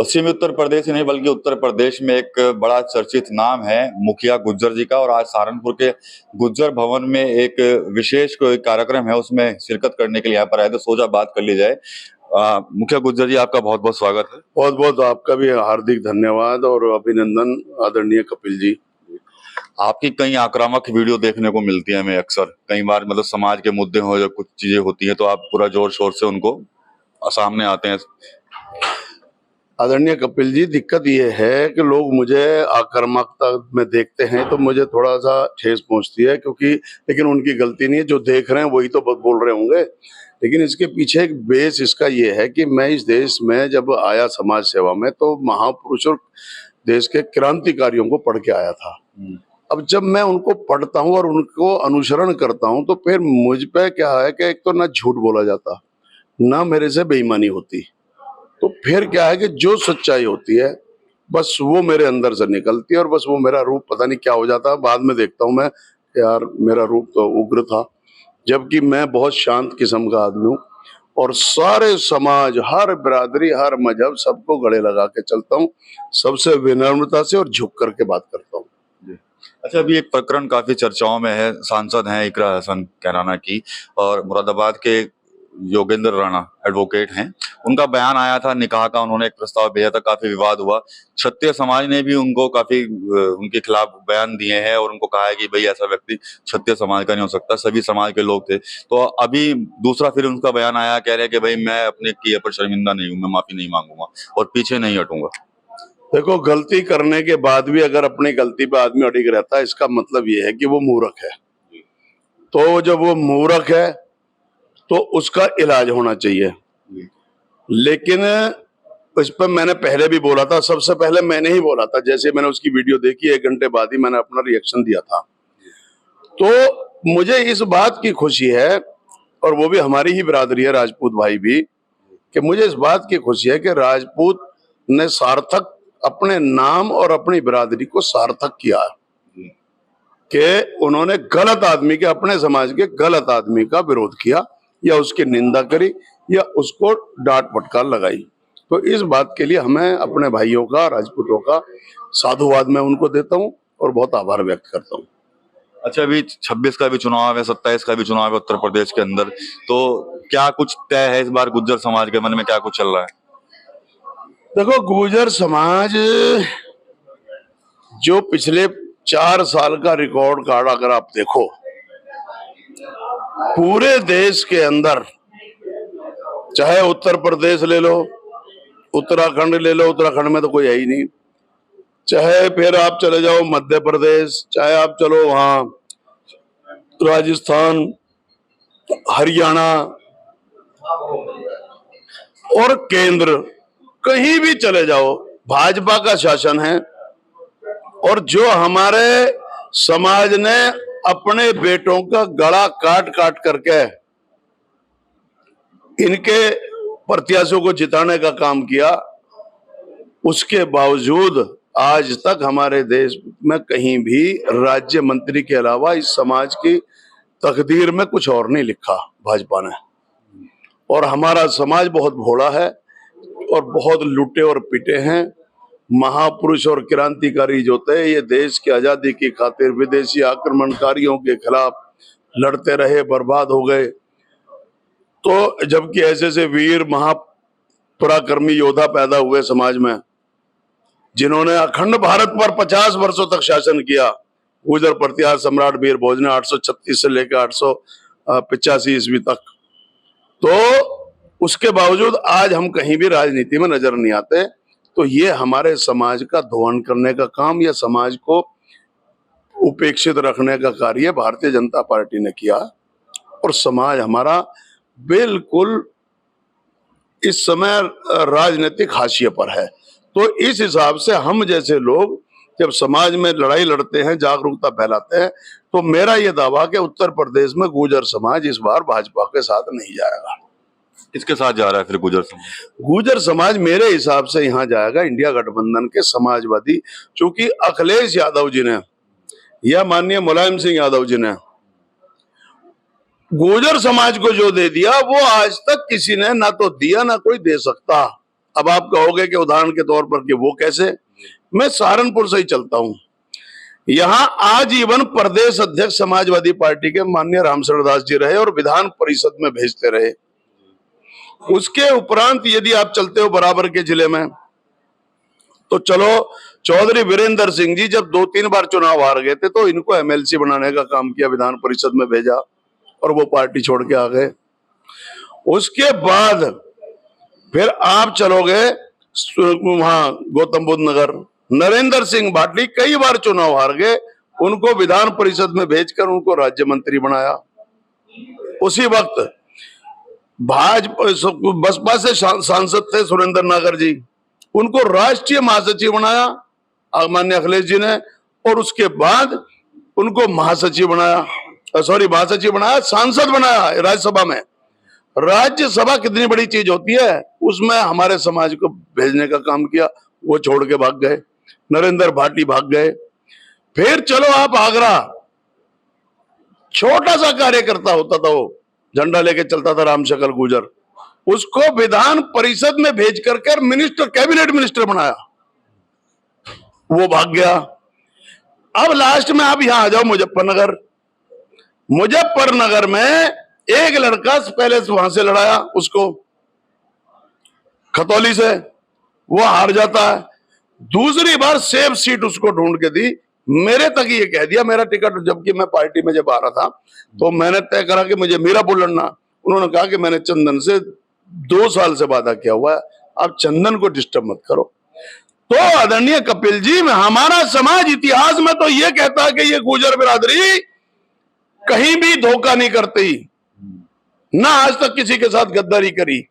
पश्चिमी उत्तर प्रदेश ही नहीं बल्कि उत्तर प्रदेश में एक बड़ा चर्चित नाम है मुखिया गुज्जर जी का। और आज सहारनपुर के गुज्जर भवन में एक विशेष कोई कार्यक्रम है, उसमें शिरकत करने के लिए यहाँ पर आए। तो सोचा बात कर ली जाए। मुखिया गुज्जर जी, आपका बहुत बहुत स्वागत है। बहुत बहुत आपका भी हार्दिक धन्यवाद और अभिनंदन आदरणीय कपिल जी। आपकी कई आक्रामक वीडियो देखने को मिलती है हमें अक्सर, कई बार मतलब समाज के मुद्दे हो या कुछ चीजें होती हैं तो आप पूरा जोर शोर से उनको सामने आते हैं। आदरणीय कपिल जी, दिक्कत ये है कि लोग मुझे आक्रामकता में देखते हैं तो मुझे थोड़ा सा ठेस पहुंचती है, क्योंकि लेकिन उनकी गलती नहीं है, जो देख रहे हैं वही तो बोल रहे होंगे। लेकिन इसके पीछे एक बेस इसका ये है कि मैं इस देश में जब आया समाज सेवा में तो महापुरुषों देश के क्रांतिकारियों को पढ़ के आया था। अब जब मैं उनको पढ़ता हूँ और उनको अनुसरण करता हूँ तो फिर मुझ पे क्या है कि एक तो ना झूठ बोला जाता, ना मेरे से बेईमानी होती, तो फिर क्या है कि जो सच्चाई होती है बस वो मेरे अंदर से निकलती है और बस वो मेरा रूप पता नहीं क्या हो जाता है। बाद में देखता हूँ मैं, यार मेरा रूप तो उग्र था, जबकि मैं बहुत शांत किस्म का आदमी हूँ और सारे समाज, हर बिरादरी, हर मजहब, सबको गले लगा के चलता हूँ, सबसे विनम्रता से और झुक करके बात करता हूँ। अच्छा, अभी एक प्रकरण काफी चर्चाओं में है, सांसद हैं इकरा हसन कैराना की, और मुरादाबाद के योगेंद्र राणा एडवोकेट हैं, उनका बयान आया था निकाह का, उन्होंने एक प्रस्ताव भेजा था, काफी विवाद हुआ। क्षत्रिय समाज ने भी उनको काफी उनके खिलाफ बयान दिए हैं और उनको कहा है कि भाई ऐसा व्यक्ति क्षत्रिय समाज का नहीं हो सकता, सभी समाज के लोग थे। तो अभी दूसरा फिर उनका बयान आया, कह रहे हैं कि भाई मैं अपने किए पर शर्मिंदा नहीं हूँ, मैं माफी नहीं मांगूंगा और पीछे नहीं हटूंगा। देखो, गलती करने के बाद भी अगर अपनी गलती पे आदमी अड़िग रहता है, इसका मतलब ये है कि वो मूर्ख है। तो जब वो मूर्ख है तो उसका इलाज होना चाहिए। लेकिन इस पर मैंने पहले भी बोला था, सबसे पहले मैंने ही बोला था, जैसे मैंने उसकी वीडियो देखी 1 घंटे बाद ही मैंने अपना रिएक्शन दिया था। तो मुझे इस बात की खुशी है, और वो भी हमारी ही बिरादरी है, राजपूत भाई भी, कि मुझे इस बात की खुशी है कि राजपूत ने सार्थक अपने नाम और अपनी बिरादरी को सार्थक किया, कि उन्होंने गलत आदमी के, अपने समाज के गलत आदमी का विरोध किया या उसकी निंदा करी या उसको डांट फटकार लगाई। तो इस बात के लिए हमें अपने भाइयों का, राजपूतों का साधुवाद मैं उनको देता हूं और बहुत आभार व्यक्त करता हूं। अच्छा, अभी 26 का भी चुनाव है, 27 का भी चुनाव है उत्तर प्रदेश के अंदर, तो क्या कुछ तय है इस बार गुज्जर समाज के मन में, क्या कुछ चल रहा है? देखो, गुर्जर समाज जो पिछले 4 साल का रिकॉर्ड कार्ड अगर आप देखो, पूरे देश के अंदर, चाहे उत्तर प्रदेश ले लो, उत्तराखंड ले लो, उत्तराखंड में तो कोई है ही नहीं, चाहे फिर आप चले जाओ मध्य प्रदेश, चाहे आप चलो वहां राजस्थान, हरियाणा और केंद्र, कहीं भी चले जाओ भाजपा का शासन है। और जो हमारे समाज ने अपने बेटों का गला काट काट करके इनके प्रत्याशियों को जिताने का काम किया, उसके बावजूद आज तक हमारे देश में कहीं भी राज्य मंत्री के अलावा इस समाज की तकदीर में कुछ और नहीं लिखा भाजपा ने। और हमारा समाज बहुत भोला है और बहुत लुटे और पिटे हैं। महापुरुष और क्रांतिकारी जो थे, ये देश की आजादी की खातिर विदेशी आक्रमणकारियों के खिलाफ लड़ते रहे, बर्बाद हो गए। तो जबकि ऐसे से वीर महापराक्रमी योद्धा पैदा हुए समाज में, जिन्होंने अखंड भारत पर 50 वर्षों तक शासन किया। गुर्जर प्रतिहार सम्राट वीर भोज ने 836 से लेकर 885 ईस्वी तक। तो उसके बावजूद आज हम कहीं भी राजनीति में नजर नहीं आते। तो ये हमारे समाज का दोहन करने का काम या समाज को उपेक्षित रखने का कार्य भारतीय जनता पार्टी ने किया। और समाज हमारा बिल्कुल इस समय राजनीतिक हाशिए पर है। तो इस हिसाब से हम जैसे लोग जब समाज में लड़ाई लड़ते हैं, जागरूकता फैलाते हैं, तो मेरा ये दावा कि उत्तर प्रदेश में गुर्जर समाज इस बार भाजपा के साथ नहीं जाएगा। किसके साथ जा रहा है फिर गुज्जर समाज? गुर्जर समाज मेरे हिसाब से यहाँ जाएगा इंडिया गठबंधन के समाजवादी, क्योंकि अखिलेश यादव जी ने या माननीय मुलायम सिंह यादव जी ने गुर्जर समाज को जो दे दिया, वो आज तक किसी ने ना तो दिया ना कोई दे सकता। अब आप कहोगे कि उदाहरण के तौर पर कि वो कैसे, मैं सहारनपुर से ही चलता हूं। यहां आजीवन प्रदेश अध्यक्ष समाजवादी पार्टी के माननीय रामशरण दास जी रहे और विधान परिषद में भेजते रहे। उसके उपरांत यदि आप चलते हो बराबर के जिले में, तो चलो चौधरी वीरेंद्र सिंह जी जब 2-3 बार चुनाव हार गए थे तो इनको एमएलसी बनाने का काम किया, विधान परिषद में भेजा और वो पार्टी छोड़ के आ गए। उसके बाद फिर आप चलोगे वहां गौतम बुद्ध नगर, नरेंद्र सिंह भाटी कई बार चुनाव हार गए, उनको विधान परिषद में भेजकर उनको राज्य मंत्री बनाया। उसी वक्त भाजपा बसपा से सांसद थे सुरेंद्र नागर जी, उनको राष्ट्रीय महासचिव बनाया माननीय अखिलेश जी ने, और उसके बाद उनको महासचिव बनाया, सांसद बनाया राज्यसभा में। राज्यसभा कितनी बड़ी चीज होती है, उसमें हमारे समाज को भेजने का काम किया। वो छोड़ के भाग गए, नरेंद्र भाटी भाग गए। फिर चलो आप आगरा, छोटा सा कार्यकर्ता होता था, वो झंडा लेके चलता था रामशक्ल गुर्जर, उसको विधान परिषद में भेज करके मिनिस्टर, कैबिनेट मिनिस्टर बनाया, वो भाग गया। अब लास्ट में आप यहां आ जाओ मुजफ्फरनगर। मुजफ्फरनगर में एक लड़का पहले वहां से लड़ाया, उसको खतौली से, वो हार जाता है। दूसरी बार सेफ सीट उसको ढूंढ के दी, मेरे तक ये कह दिया मेरा टिकट, जबकि मैं पार्टी में जब आ रहा था तो मैंने तय करा कि मुझे मीरापुर लड़ना। उन्होंने कहा कि मैंने चंदन से 2 साल से वादा किया हुआ है, आप चंदन को डिस्टर्ब मत करो। तो आदरणीय कपिल जी, हमारा समाज इतिहास में तो ये कहता है कि ये गुर्जर बिरादरी कहीं भी धोखा नहीं करती, ना आज तक किसी के साथ गद्दारी करी,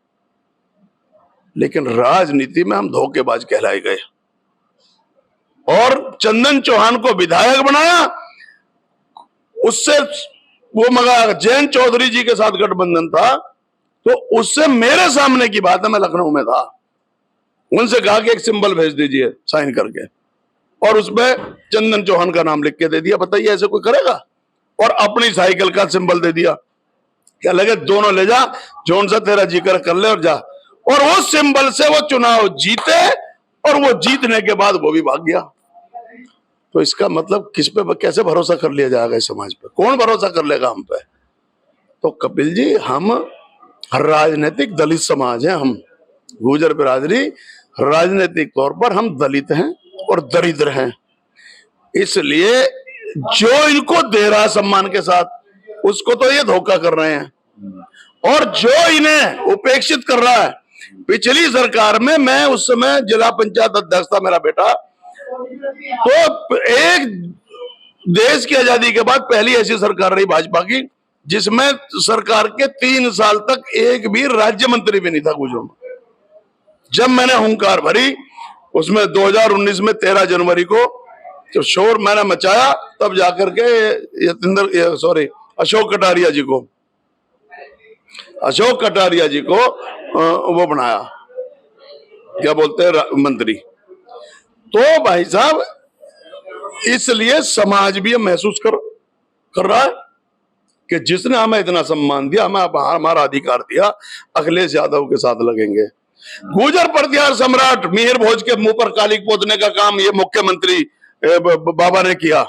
लेकिन राजनीति में हम धोखेबाज कहलाए गए। और चंदन चौहान को विधायक बनाया, उससे वो मगर जयंत चौधरी जी के साथ गठबंधन था, तो उससे मेरे सामने की बात है, मैं लखनऊ में था, उनसे कहा कि एक सिंबल भेज दीजिए साइन करके, और उसमें चंदन चौहान का नाम लिख के दे दिया। बताइए ऐसे कोई करेगा? और अपनी साइकिल का सिंबल दे दिया, क्या लगे दोनों ले जा, जोन सा तेरा जिक्र कर ले और जा। और उस सिंबल से वो चुनाव जीते, और वो जीतने के बाद वो भी भाग गया। तो इसका मतलब किस पे, कैसे भरोसा कर लिया जाएगा इस समाज पे? कौन भरोसा कर लेगा हम पे? तो कपिल जी, हम राजनीतिक दलित समाज है, हम गुर्जर बिरादरी राजनीतिक तौर पर हम दलित हैं और दरिद्र हैं। इसलिए जो इनको दे रहा सम्मान के साथ, उसको तो ये धोखा कर रहे हैं, और जो इन्हें उपेक्षित कर रहा है। पिछली सरकार में मैं उस समय जिला पंचायत अध्यक्ष था, मेरा बेटा, तो एक देश की आजादी के बाद पहली ऐसी सरकार रही भाजपा की जिसमें सरकार के 3 साल तक एक भी राज्य मंत्री भी नहीं था गुजरों में। जब मैंने हुंकार भरी, उसमें 2019 में 13 जनवरी को जो शोर मैंने मचाया, तब जाकर के अशोक कटारिया जी को वो बनाया, क्या बोलते हैं, मंत्री। तो भाई साहब, इसलिए समाज भी महसूस कर रहा है कि जिसने हमें इतना सम्मान दिया, हमें हमारा अधिकार दिया, अखिलेश यादव के साथ लगेंगे। गुर्जर प्रतिहार सम्राट मिहिर भोज के मुंह पर कालिक पोतने का काम ये मुख्यमंत्री बाबा ने किया।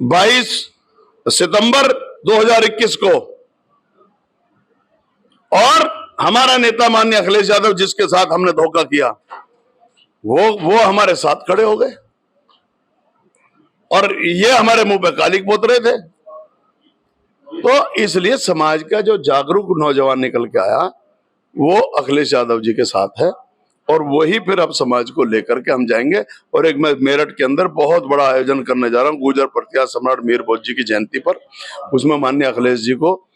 22 सितंबर 2021 को, और हमारा नेता माननीय अखिलेश यादव, जिसके साथ हमने धोखा किया, वो हमारे साथ खड़े हो गए, और ये हमारे मुंह पे कालिक पोत रहे थे। तो इसलिए समाज का जो जागरूक नौजवान निकल के आया, वो अखिलेश यादव जी के साथ है, और वही फिर अब समाज को लेकर के हम जाएंगे। और एक मैं मेरठ के अंदर बहुत बड़ा आयोजन करने जा रहा हूँ गुर्जर प्रतिहार सम्राट मिहिर भोज जी की जयंती पर। उसमें माननीय अखिलेश जी को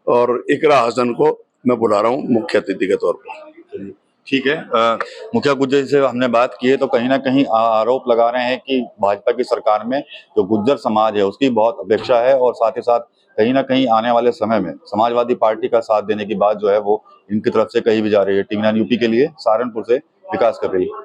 और इकरा हसन को मैं बुला रहा हूँ मुख्य अतिथि के तौर पर। ठीक है। मुखिया गुर्जर जी से हमने बात की है, तो कहीं ना कहीं आरोप लगा रहे हैं कि भाजपा की सरकार में जो गुर्जर समाज है उसकी बहुत अपेक्षा है, और साथ ही साथ कहीं ना कहीं आने वाले समय में समाजवादी पार्टी का साथ देने की बात जो है वो इनकी तरफ से कही भी जा रही है। टीवी 9 यूपी के लिए सहारनपुर से विकास कर रही है।